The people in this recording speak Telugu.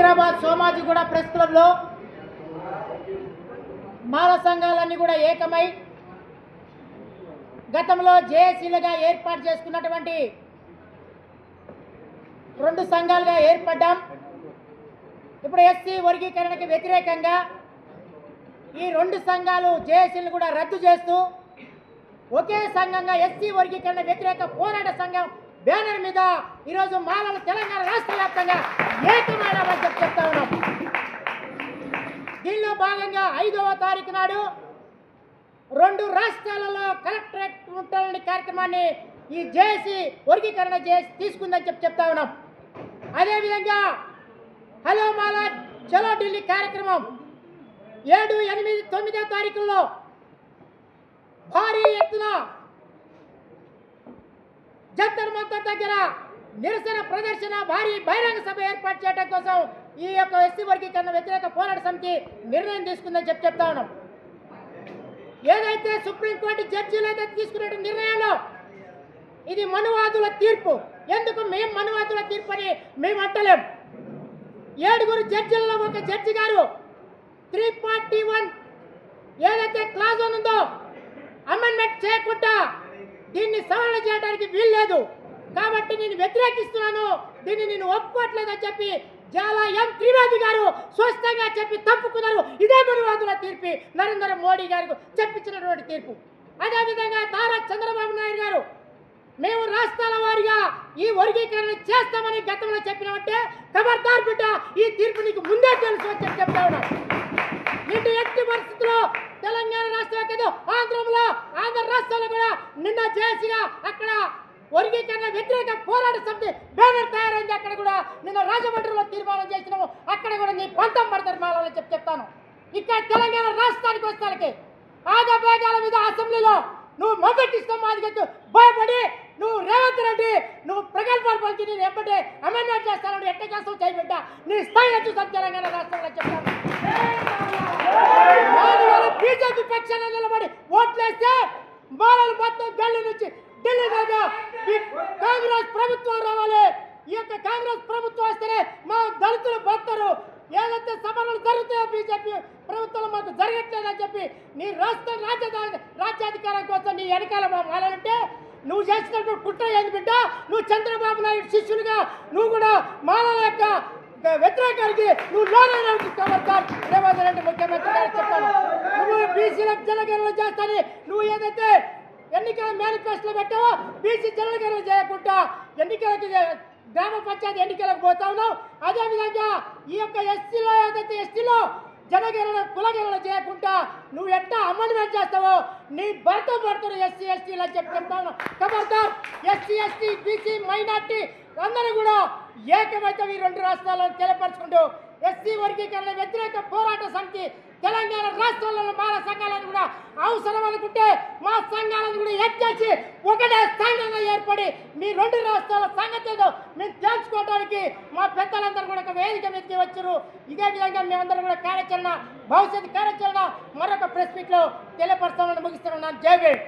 హైదరాబాద్ సోమాజిగూడ ప్రెస్ క్లబ్లో మాల సంఘాలన్నీ కూడా ఏకమై గతంలో జేఏసీలుగా ఏర్పాటు చేసుకున్నటువంటి రెండు సంఘాలుగా ఏర్పడ్డాం. ఇప్పుడు ఎస్సీ వర్గీకరణకి వ్యతిరేకంగా ఈ రెండు సంఘాలు జేఏసీలు కూడా రద్దు చేస్తూ ఒకే సంఘంగా ఎస్సీ వర్గీకరణ వ్యతిరేక పోరాట సంఘం బ్యానర్ మీద ఈరోజు మాలలు తెలంగాణ రాష్ట్ర వ్యాప్తంగా ఏకమైనామని చెప్తా ఉన్నాం. దీనిలో భాగంగా 5వ తారీఖు నాడు రెండు రాష్ట్రాలలో కలెక్టరేట్ ఉండాలని కార్యక్రమాన్ని ఈ జేఏసీ వర్గీకరణ చేసి తీసుకుందని చెప్తా ఉన్నాం. అదేవిధంగా హలో మాలా చలో ఢిల్లీ కార్యక్రమం 7, 8, 9వ తారీఖుల్లో భారీ ఎత్తున జంతర్ మంతర్ దగ్గర నిరసన ప్రదర్శన భారీ బహిరంగ సభ ఏర్పాటు చేయడం కోసం ఈ యొక్క ఎస్సీ వర్గీకరణ వ్యతిరేక పోరాట సమితి నిర్ణయం తీసుకుందని చెప్తా ఉన్నాం. ఏదైతే సుప్రీంకోర్టు జడ్జీలు అయితే తీసుకున్న నిర్ణయంలో ఇది మనువాదుల తీర్పు. ఎందుకు మేము మనువాదుల తీర్పు అని మేము అంటలేం. 7 జడ్జీలలో ఒక జడ్జి గారు 341 ఏదైతే క్లాజ్ ఉందో అమెండ్మెంట్ చేయకుండా దీన్ని సవరణ చేయడానికి వీల్లేదు కాబట్టి నేను వ్యతిరేకిస్తున్నాను, దీన్ని నేను ఒప్పుకోవట్లేదని చెప్పి జాలా ఎం త్రివేది గారు స్పష్టంగా చెప్పి తప్పుకున్నారు. ఇదే మనువాదుల తీర్పు, నరేంద్ర మోడీ గారికి చెప్పించినటువంటి తీర్పు. అదేవిధంగా నారా చంద్రబాబు నాయుడు గారు మేము రాష్ట్రాల వారిగా ఈ వర్గీకరణ చేస్తామని గతంలో చెప్పినామంటే ఖబర్దార్ బిడ్డ, ఈ తీర్పు నీకు ముందే తెలుసు అని చెప్తా ఉన్నాం. నిన్న ఎట్టి పరిస్థితుల్లో తెలంగాణ రాష్ట్ర ఆంధ్ర రాష్ట్రాల్లో కూడా నిన్న జేఏసీగా అక్కడ వర్గీకరణ వ్యతిరేక పోరాట సమితి బ్యానర్ తయారైంది. అక్కడ కూడా నిన్న రాజమండ్రిలో తీర్మానం చేసినాము. అక్కడ కూడా నీ పంతం పడతారు మాలని చెప్తాను. ఇక్కడ తెలంగాణ రాష్ట్రానికి వస్తానికి ఆగబేగాల మీద అసెంబ్లీలో నువ్వు మొదటి సమాధికి భయపడి నువ్వు రేవంత్ రెడ్డి నువ్వు ప్రగల్భాలు పలికి నేను ఎప్పటి అమెండ్మెంట్ చేస్తాను ఎట్ట చేస్తావు చేయబిడ్డ నీ స్థాయిలో చూసాను తెలంగాణ రాష్ట్రంలో చెప్తాను. బీజేపీ పక్షాన నిలబడి ఓట్లేస్తే మాలలు మొత్తం ఢిల్లీ నుంచి ఢిల్లీ దాకా కాంగ్రెస్ ప్రభుత్వం రావాలి. ఈ యొక్క కాంగ్రెస్ ప్రభుత్వం వస్తేనే మా దళితులు బతారు. ఏదైతే సమరలు జరుగుతాయో బీజేపీ ప్రభుత్వంలో మాకు జరగట్లేదని చెప్పి నీ రాష్ట్ర రాజ్యాధికారం కోసం నీ వెనకాల మాలంటే నువ్వు చేసినటువంటి కుట్ర ఏంది బిడ్డ? నువ్వు చంద్రబాబు నాయుడు శిష్యులుగా నువ్వు కూడా మాలల యొక్క వ్యతిరేకానికి నువ్వు లోనైనటువంటి రేవంత్ రెడ్డి ముఖ్యమంత్రి గారు చెప్తాను. నువ్వు బీసీలకు జనగణన చేస్తాని నువ్వు ఏదైతే ఎన్నికల మేనిఫెస్టోలో పెట్టావో బీసీ జనగణన చేయకుండా ఎన్నికలకి గ్రామ పంచాయతీ ఎన్నికలకు పోతా ఉన్నావు. అదేవిధంగా ఈ యొక్క ఎస్టీలో జనగణన కులగణన చేయకుండా నువ్వు ఎట్టా అమెండ్మెంట్ చేస్తావో నీ భర్త పడతారు ఎస్సీ ఎస్టీలు అని చెప్తాను. ఖబర్దార్ ఎస్సీ ఎస్టీ బీసీ మైనార్టీ అందరూ కూడా ఏకమైతే ఈ రెండు రాష్ట్రాలను తెలియపరచుకుంటూ ఎస్సీ వర్గీకరణ వ్యతిరేక పోరాట సమితి తెలంగాణ రాష్ట్రాలలో మాల సంఘాలను కూడా అవసరం అనుకుంటే మా సంఘాలను కూడా ఎత్తేసి ఒకటే సంఘంగా ఏర్పడి మీ రెండు రాష్ట్రాల సంగతి ఏదో మేము తెలుసుకోవడానికి మా పెద్దలందరూ కూడా ఒక వేదిక మీద వచ్చారు. ఇదే విధంగా మేమందరం కూడా కార్యాచరణ భవిష్యత్ కార్యాచరణ మరొక ప్రెస్ మీట్లో తెలియపరుస్తామని ముగిస్తున్నాను. జై భీమ్.